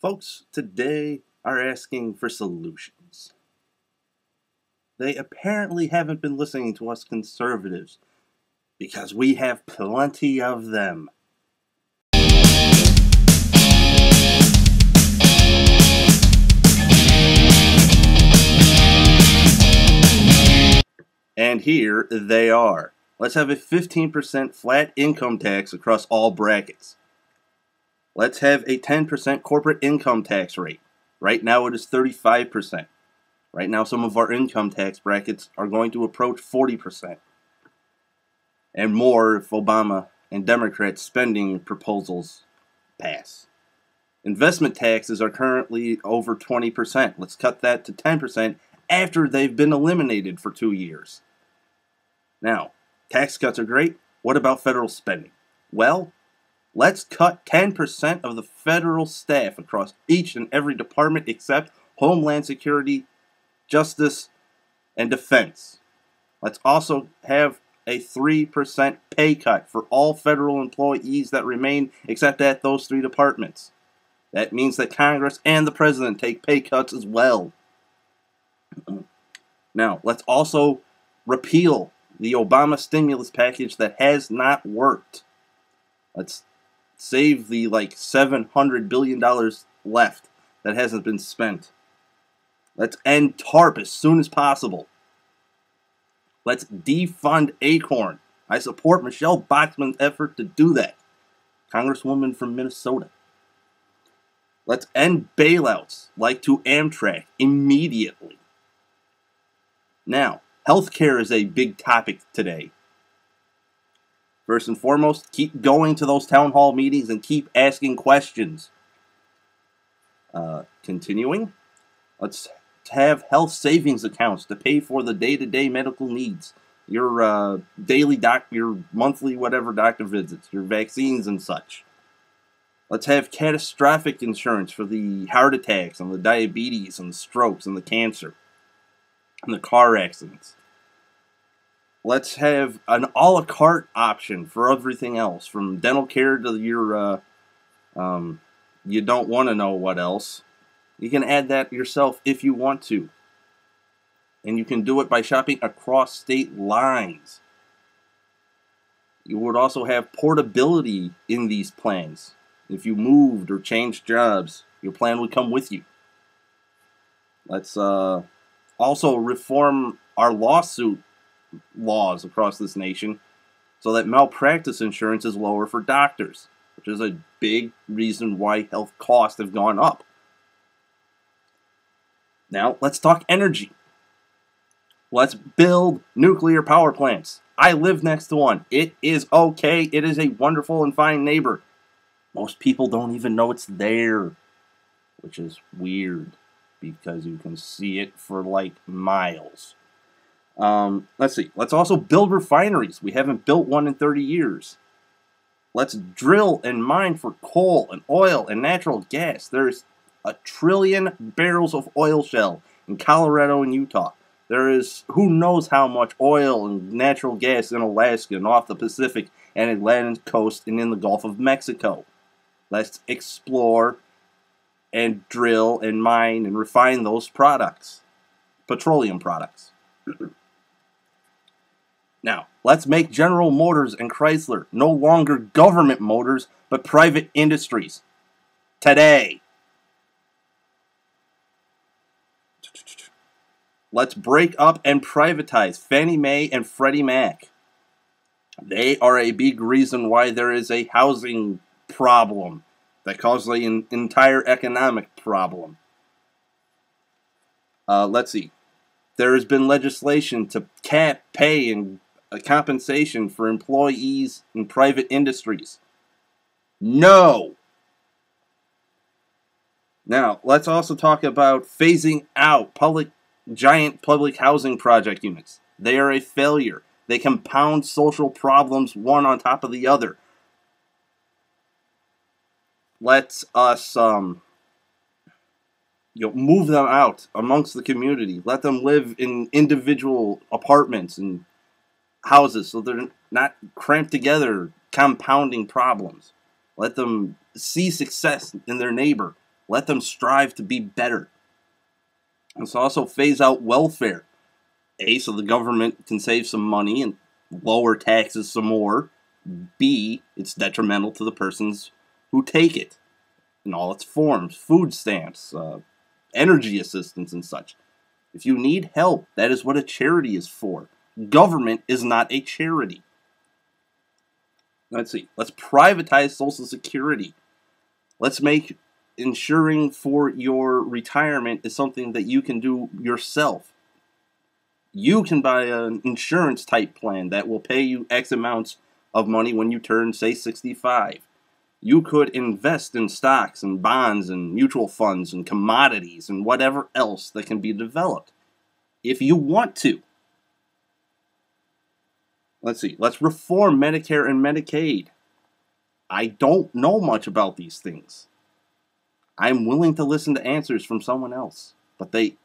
Folks today are asking for solutions. They apparently haven't been listening to us conservatives because we have plenty of them. And here they are. Let's have a 15% flat income tax across all brackets. Let's have a 10% corporate income tax rate. Right now it is 35%. Right now some of our income tax brackets are going to approach 40%. And more if Obama and Democrats' spending proposals pass. Investment taxes are currently over 20%. Let's cut that to 10% after they've been eliminated for 2 years. Now, tax cuts are great. What about federal spending? Well, let's cut 10% of the federal staff across each and every department except Homeland Security, Justice, and Defense. Let's also have a 3% pay cut for all federal employees that remain except at those 3 departments. That means that Congress and the President take pay cuts as well. Now, let's also repeal the Obama stimulus package that has not worked. Let's save the $700 billion left that hasn't been spent. Let's end TARP as soon as possible. Let's defund ACORN. I support Michelle Bachmann's effort to do that. Congresswoman from Minnesota. Let's end bailouts like to Amtrak immediately. Now, healthcare is a big topic today. First and foremost, keep going to those town hall meetings and keep asking questions. Continuing, let's have health savings accounts to pay for the day-to-day medical needs. Your your monthly whatever doctor visits, your vaccines and such. Let's have catastrophic insurance for the heart attacks and the diabetes and the strokes and the cancer and the car accidents. Let's have an a la carte option for everything else, from dental care to your, you don't want to know what else. You can add that yourself if you want to. And you can do it by shopping across state lines. You would also have portability in these plans. If you moved or changed jobs, your plan would come with you. Let's also reform our lawsuit laws across this nation so that malpractice insurance is lower for doctors, which is a big reason why health costs have gone up. Now, let's talk energy. Let's build nuclear power plants. I live next to one. It is okay. It is a wonderful and fine neighbor. Most people don't even know it's there, which is weird because you can see it for miles. Let's see. Let's also build refineries. We haven't built one in 30 years. Let's drill and mine for coal and oil and natural gas. There's 1 trillion barrels of oil shale in Colorado and Utah. There is who knows how much oil and natural gas in Alaska and off the Pacific and Atlantic coast and in the Gulf of Mexico. Let's explore and drill and mine and refine those products. Petroleum products. Now, let's make General Motors and Chrysler no longer government motors, but private industries. Today. Let's break up and privatize Fannie Mae and Freddie Mac. They are a big reason why there is a housing problem that causes an entire economic problem. Let's see. There has been legislation to cap pay and compensation for employees in private industries. No! Now, let's also talk about phasing out giant public housing project units. They are a failure. They compound social problems one on top of the other. Let's us move them out amongst the community. Let them live in individual apartments and houses so they're not cramped together, compounding problems. Let them see success in their neighbor Let them strive to be better. Let's also phase out welfare. A, so the government can save some money and lower taxes some more. B, it's detrimental to the persons who take it in all its forms. Food stamps, energy assistance and such. If you need help, that is what a charity is for. Government is not a charity. Let's see. Let's privatize Social Security. Let's make insuring for your retirement is something that you can do yourself. You can buy an insurance type plan that will pay you X amounts of money when you turn, say, 65. You could invest in stocks and bonds and mutual funds and commodities and whatever else that can be developed if you want to. Let's see. Let's reform Medicare and Medicaid. I don't know much about these things. I'm willing to listen to answers from someone else, but they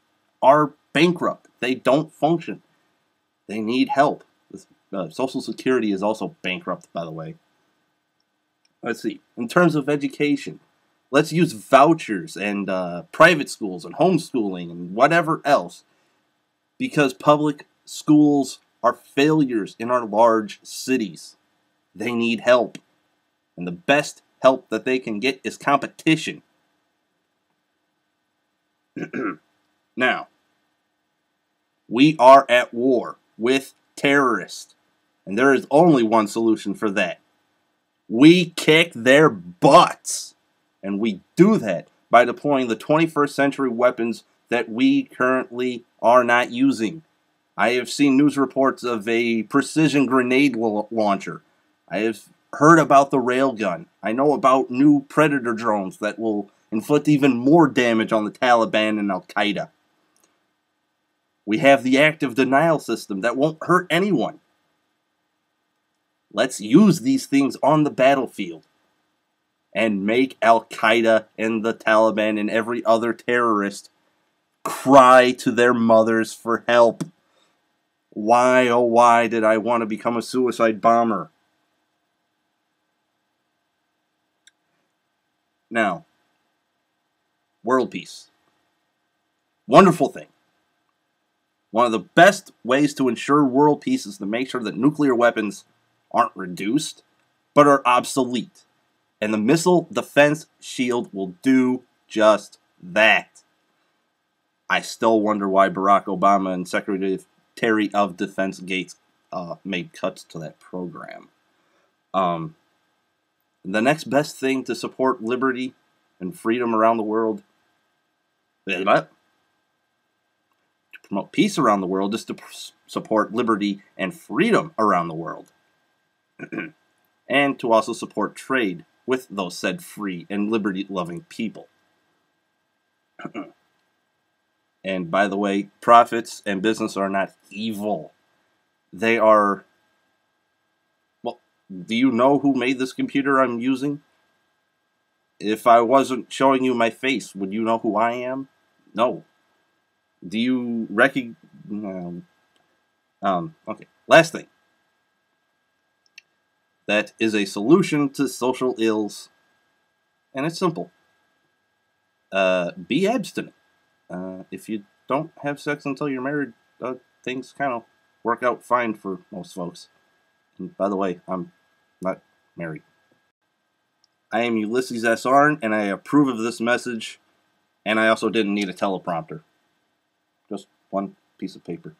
are bankrupt. They don't function. They need help. Social Security is also bankrupt, by the way. Let's see. In terms of education, let's use vouchers and private schools and homeschooling and whatever else, because public schools are failures in our large cities. They need help. And the best help that they can get is competition. Now, we are at war with terrorists. And there is only one solution for that. We kick their butts. And we do that by deploying the 21st century weapons that we currently are not using. I have seen news reports of a precision grenade launcher. I have heard about the railgun. I know about new Predator drones that will inflict even more damage on the Taliban and Al-Qaeda. We have the active denial system that won't hurt anyone. Let's use these things on the battlefield and make Al-Qaeda and the Taliban and every other terrorist cry to their mothers for help. Why, oh why did I want to become a suicide bomber? Now, world peace. Wonderful thing. One of the best ways to ensure world peace is to make sure that nuclear weapons aren't reduced, but are obsolete. And the Missile Defense Shield will do just that. I still wonder why Barack Obama and Secretary of Defense Gates made cuts to that program. The next best thing to support liberty and freedom around the world, to promote peace around the world, is to support liberty and freedom around the world. And to also support trade with those said free and liberty-loving people. And by the way, profits and business are not evil. They are... Well, do you know who made this computer I'm using? If I wasn't showing you my face, would you know who I am? No. Do you recognize... okay, last thing. That is a solution to social ills. And it's simple. Be abstinent. If you don't have sex until you're married, things kind of work out fine for most folks. And by the way, I'm not married. I am Ulysses S, and I approve of this message. And I also didn't need a teleprompter. Just one piece of paper.